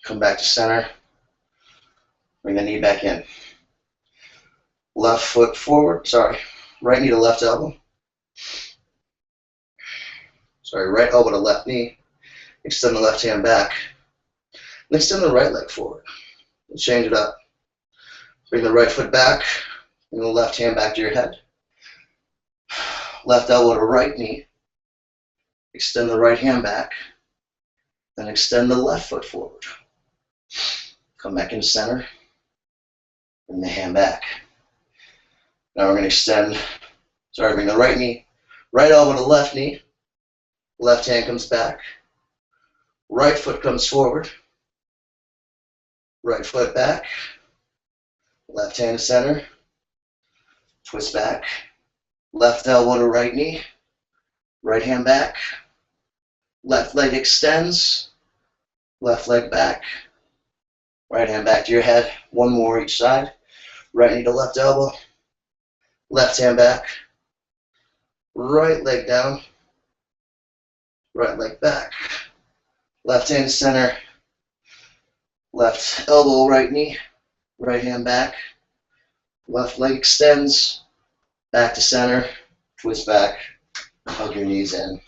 Come back to center. Bring the knee back in. Left foot forward, right knee to left elbow. Right elbow to left knee. Extend the left hand back. And extend the right leg forward. And change it up. Bring the right foot back. Bring the left hand back to your head. Left elbow to right knee. Extend the right hand back. Then extend the left foot forward. Come back into center. Bring the hand back. Now we're going to bring the right knee, right elbow to left knee. Left hand comes back. Right foot comes forward. Right foot back. Left hand to center. Twist back. Left elbow to right knee. Right hand back. Left leg extends, left leg back, right hand back to your head. One more each side. Right knee to left elbow, left hand back, right leg down, right leg back, left hand center, left elbow, right knee, right hand back, left leg extends, back to center, twist back, hug your knees in,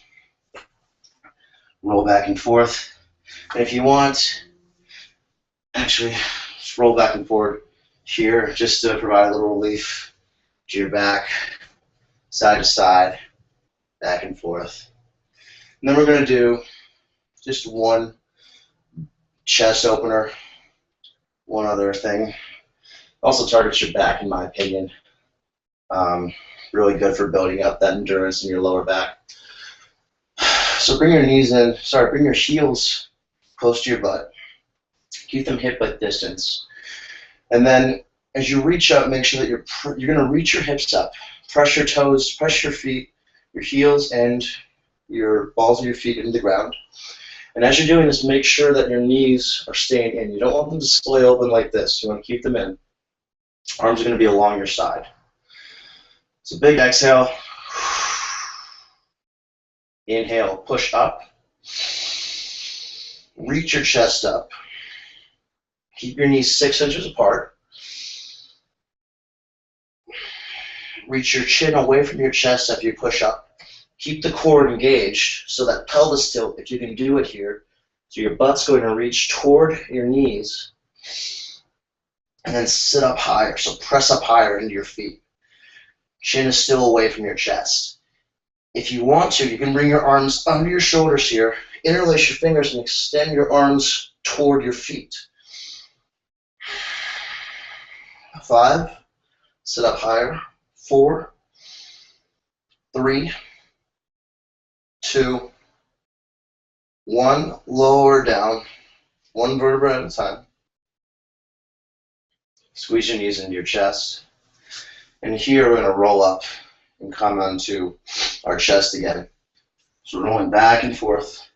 roll back and forth. And if you want, actually, just roll back and forth here just to provide a little relief to your back, side to side, back and forth. And then we're going to do just one chest opener, one other thing. Also targets your back, in my opinion. Really good for building up that endurance in your lower back. So bring your knees in, bring your heels close to your butt. Keep them hip-width distance. And then as you reach up, make sure that you're going to reach your hips up. Press your toes, press your feet, your heels, and your balls of your feet into the ground. And as you're doing this, make sure that your knees are staying in. You don't want them to splay open like this. You want to keep them in. Arms are going to be along your side. So big exhale. Inhale, push up. Reach your chest up. Keep your knees 6 inches apart. Reach your chin away from your chest as you push up. Keep the core engaged so that pelvis tilt, if you can do it here, so your butt's going to reach toward your knees and then sit up higher. So press up higher into your feet. Chin is still away from your chest. If you want to, you can bring your arms under your shoulders here, interlace your fingers and extend your arms toward your feet. 5, sit up higher. 4, 3, 2, 1, lower down, one vertebra at a time. Squeeze your knees into your chest. And here we're going to roll up and come onto our chest again. So we're rolling back and forth.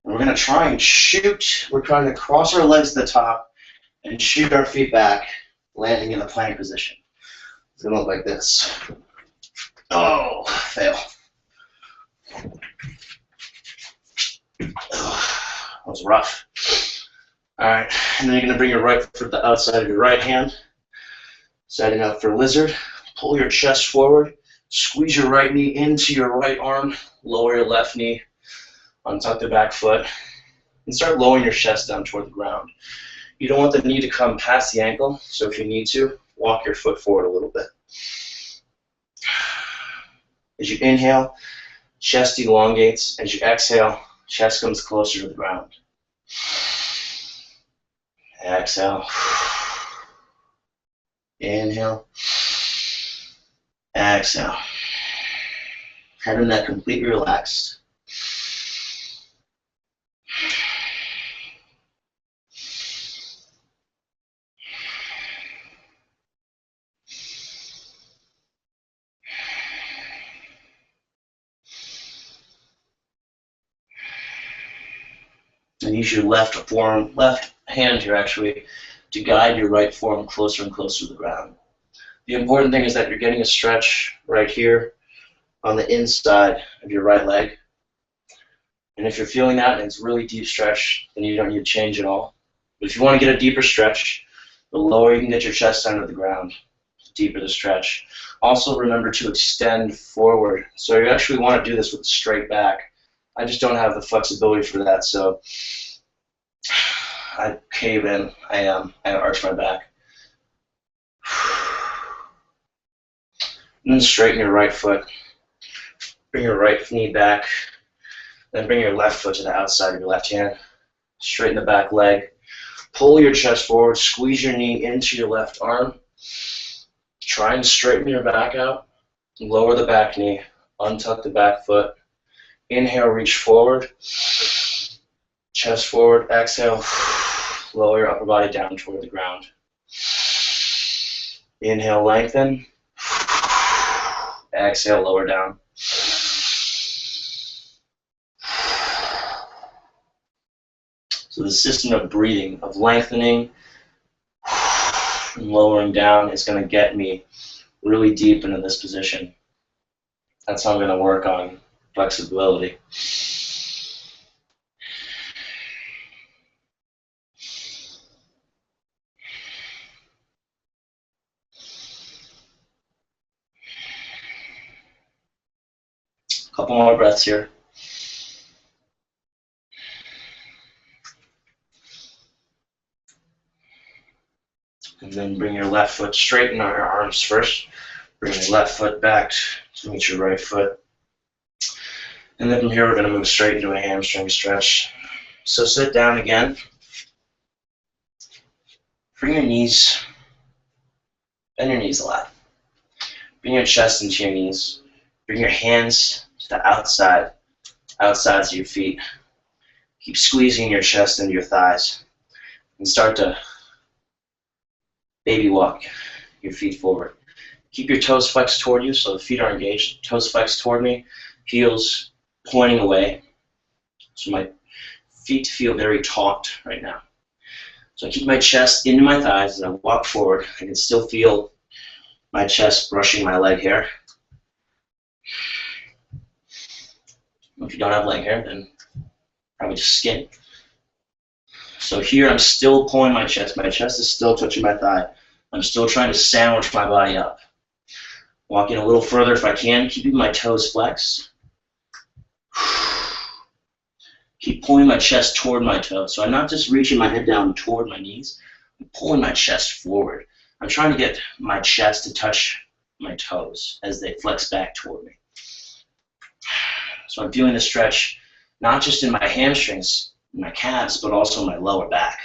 And we're going to try and shoot. We're trying to cross our legs to the top and shoot our feet back, landing in the plank position. It's going to look like this. Oh, fail. That was rough. All right, and then you're going to bring your right foot to the outside of your right hand, setting up for lizard. Pull your chest forward, squeeze your right knee into your right arm, lower your left knee, untuck the back foot, and start lowering your chest down toward the ground. You don't want the knee to come past the ankle, so if you need to, walk your foot forward a little bit. As you inhale, chest elongates. As you exhale, chest comes closer to the ground. Exhale. Inhale. Exhale. Head and neck completely relaxed. And use your left hand here actually to guide your right forearm closer and closer to the ground. The important thing is that you're getting a stretch right here on the inside of your right leg. And if you're feeling that and it's really deep stretch, then you don't need to change at all. But if you want to get a deeper stretch, the lower you can get your chest down to the ground, the deeper the stretch. Also remember to extend forward. So you actually want to do this with a straight back. I just don't have the flexibility for that, so I cave in. I arch my back. And then straighten your right foot. Bring your right knee back. Then bring your left foot to the outside of your left hand. Straighten the back leg. Pull your chest forward. Squeeze your knee into your left arm. Try and straighten your back out. Lower the back knee. Untuck the back foot. Inhale, reach forward. Chest forward. Exhale. Lower your upper body down toward the ground. Inhale, lengthen. Exhale, lower down. So the system of breathing, of lengthening and lowering down is going to get me really deep into this position. That's how I'm going to work on flexibility. A couple more breaths here. And then bring your left foot straighten on your arms first. Bring your left foot back to meet your right foot. And then from here, we're going to move straight into a hamstring stretch. So sit down again. Bring your knees, bend your knees a lot. Bring your chest into your knees. Bring your hands to the outsides of your feet. Keep squeezing your chest into your thighs. And start to baby walk your feet forward. Keep your toes flexed toward you so the feet are engaged. Toes flexed toward me, heels pointing away. So my feet feel very taut right now. So I keep my chest into my thighs as I walk forward. I can still feel my chest brushing my leg hair. If you don't have leg hair, then probably just skin. So here I'm still pulling my chest. My chest is still touching my thigh. I'm still trying to sandwich my body up. Walking a little further if I can, keeping my toes flexed. Keep pulling my chest toward my toes. So I'm not just reaching my head down toward my knees. I'm pulling my chest forward. I'm trying to get my chest to touch my toes as they flex back toward me. So I'm feeling the stretch not just in my hamstrings, my calves, but also my lower back.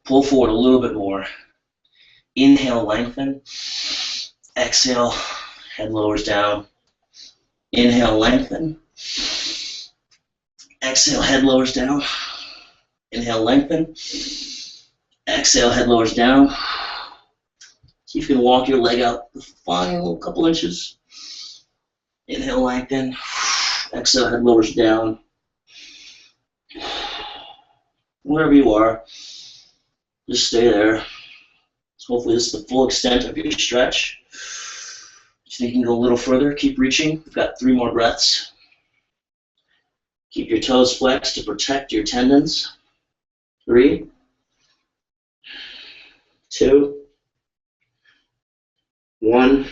Pull forward a little bit more. Inhale, lengthen. Exhale, head lowers down. Inhale, lengthen. Exhale, head lowers down. Inhale, lengthen. Exhale, head lowers down. See if you can walk your leg out the final couple inches. Inhale, lengthen. Exhale, head lowers down. Wherever you are, just stay there. Hopefully this is the full extent of your stretch. So you can go a little further, keep reaching. We've got 3 more breaths. Keep your toes flexed to protect your tendons. 3, 2, 1.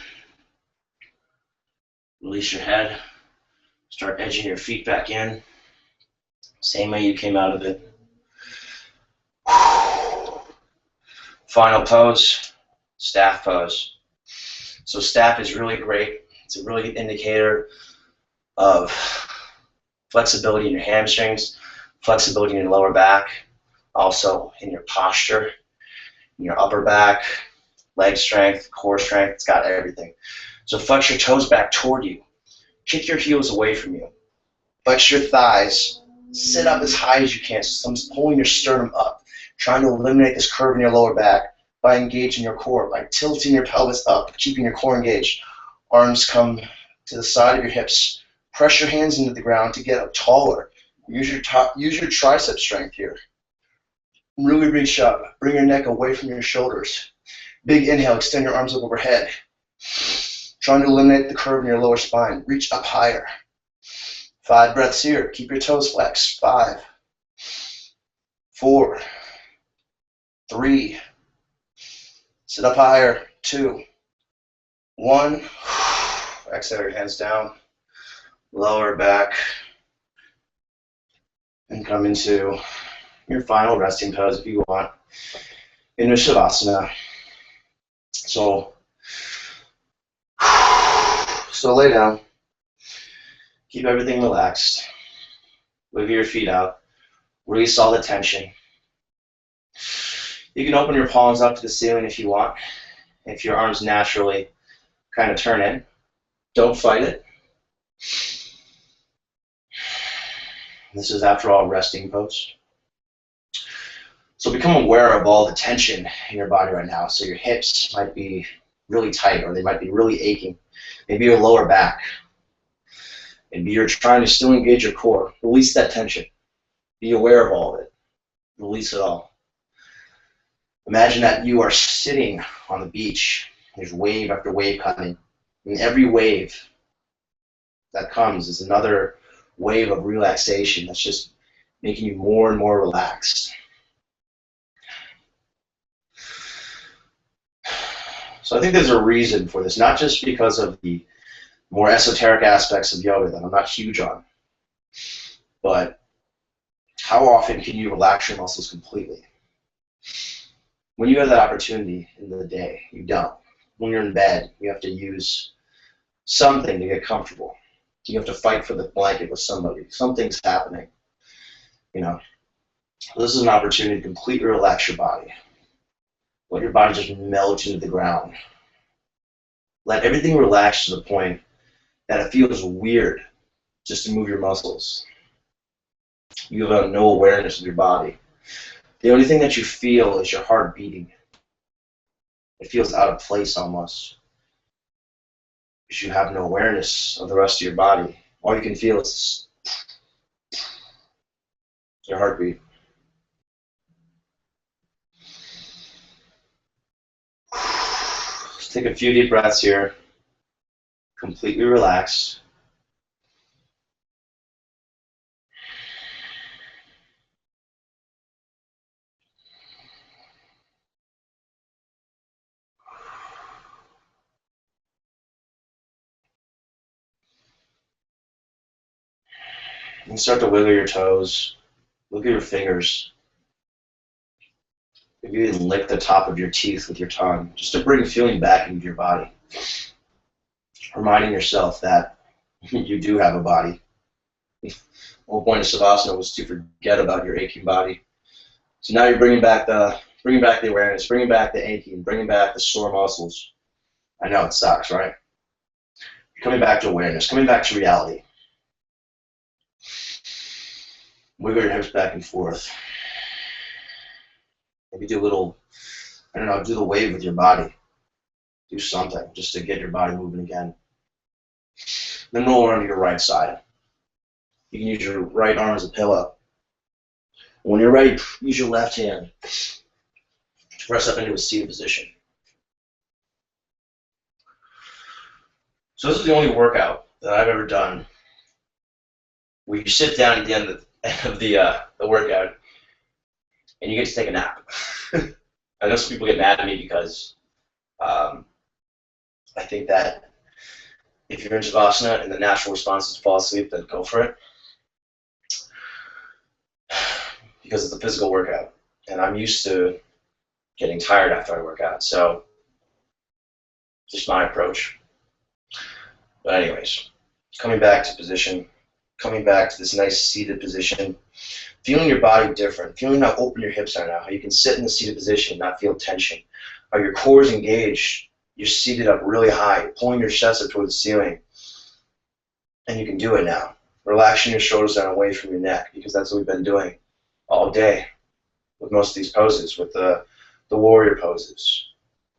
Release your head. Start edging your feet back in. Same way you came out of it. Final pose, staff pose. So staff is really great. It's a really good indicator of flexibility in your hamstrings, flexibility in your lower back, also in your posture, in your upper back, leg strength, core strength. It's got everything. So flex your toes back toward you. Kick your heels away from you. Flex your thighs. Sit up as high as you can. So I'm pulling your sternum up, trying to eliminate this curve in your lower back by engaging your core, by tilting your pelvis up, keeping your core engaged. Arms come to the side of your hips. Press your hands into the ground to get up taller. Use your tricep strength here. Really reach up. Bring your neck away from your shoulders. Big inhale, extend your arms up overhead. Trying to eliminate the curve in your lower spine. Reach up higher. 5 breaths here. Keep your toes flexed. 5, 4, 3. Sit up higher. 2, 1. Exhale your hands down. Lower back. And come into your final resting pose if you want. Into Shavasana. So lay down. Keep everything relaxed. Wiggle your feet out. Release all the tension. You can open your palms up to the ceiling if you want. If your arms naturally kind of turn in, don't fight it. This is, after all, resting pose. So become aware of all the tension in your body right now. So your hips might be really tight, or they might be really aching. Maybe your lower back. Maybe you're trying to still engage your core. Release that tension. Be aware of all of it. Release it all. Imagine that you are sitting on the beach. There's wave after wave coming. And every wave that comes is another wave of relaxation that's just making you more and more relaxed. So I think there's a reason for this, not just because of the more esoteric aspects of yoga that I'm not huge on, but how often can you relax your muscles completely? When you have that opportunity in the day, you don't. When you're in bed, you have to use something to get comfortable. You have to fight for the blanket with somebody. Something's happening. You know, this is an opportunity to completely relax your body. Let your body just melt into the ground. Let everything relax to the point that it feels weird just to move your muscles. You have no awareness of your body. The only thing that you feel is your heart beating. It feels out of place almost, because you have no awareness of the rest of your body. All you can feel is your heartbeat. Let's take a few deep breaths here. Completely relax. And start to wiggle your toes. Look at your fingers. Maybe even lick the top of your teeth with your tongue, just to bring feeling back into your body. Reminding yourself that you do have a body. The whole point of Savasana was to forget about your aching body. So now you're bringing back the awareness, bringing back the aching, bringing back the sore muscles. I know it sucks, right? You're coming back to awareness, coming back to reality. Wiggle your hips back and forth. Maybe do a little, I don't know, do the wave with your body. Do something just to get your body moving again. Then roll around to your right side. You can use your right arm as a pillow. When you're ready, use your left hand to press up into a seated position. So this is the only workout that I've ever done where you sit down at the end of the workout and you get to take a nap. I know some people get mad at me because I think that if you're in Savasana and the natural response is to fall asleep, then go for it. Because it's a physical workout, and I'm used to getting tired after I work out, so just my approach. But anyways, coming back to position, coming back to this nice seated position, feeling your body different, feeling how open your hips are now, how you can sit in the seated position and not feel tension, how your core is engaged, you're seated up really high, pulling your chest up towards the ceiling, and you can do it now. Relaxing your shoulders down away from your neck, because that's what we've been doing all day with most of these poses, with the warrior poses,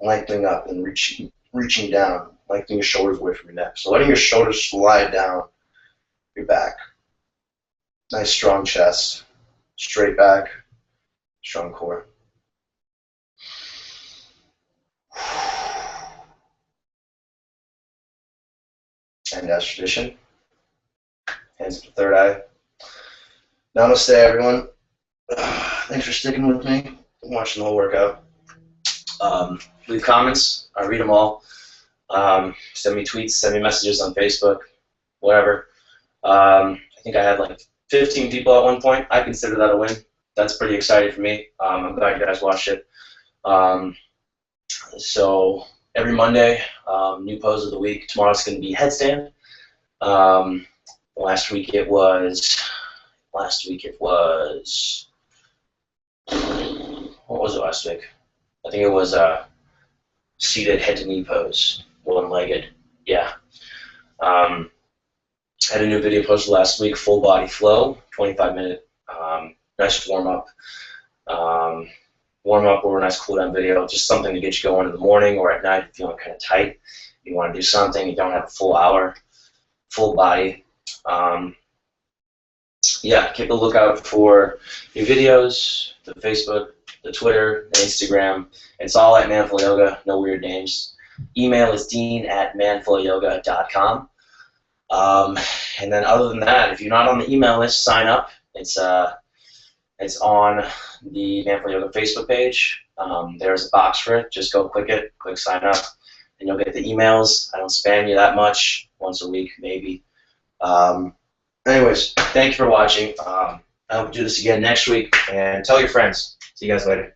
lengthening up and reaching down, lengthening your shoulders away from your neck. So letting your shoulders slide down your back. Nice strong chest, straight back, strong core. And as tradition, hands to the third eye. Namaste, everyone. Thanks for sticking with me, watching the whole workout. Leave comments. I read them all. Send me tweets, send me messages on Facebook, whatever. I think I had like 15 people at one point. I consider that a win. That's pretty exciting for me. I'm glad you guys watched it. So every Monday, new pose of the week. Tomorrow's going to be headstand. Last week it was. What was it last week? I think it was seated head to knee pose, one-legged. Yeah. Had a new video posted last week, full body flow, 25-minute, nice warm-up. Warm-up or a nice cool-down video, just something to get you going in the morning or at night if you're feeling kind of tight. You want to do something, you don't have a full hour, full body. yeah, keep a lookout for new videos, the Facebook, the Twitter, the Instagram. It's all at Manful Yoga, no weird names. Email is dean@manfulyoga.com. And then other than that, if you're not on the email list, sign up. It's on the Manful Yoga Facebook page. There's a box for it. Just go click it, click sign up, and you'll get the emails. I don't spam you that much, once a week maybe. Anyways, thank you for watching. I hope to do this again next week, and tell your friends. See you guys later.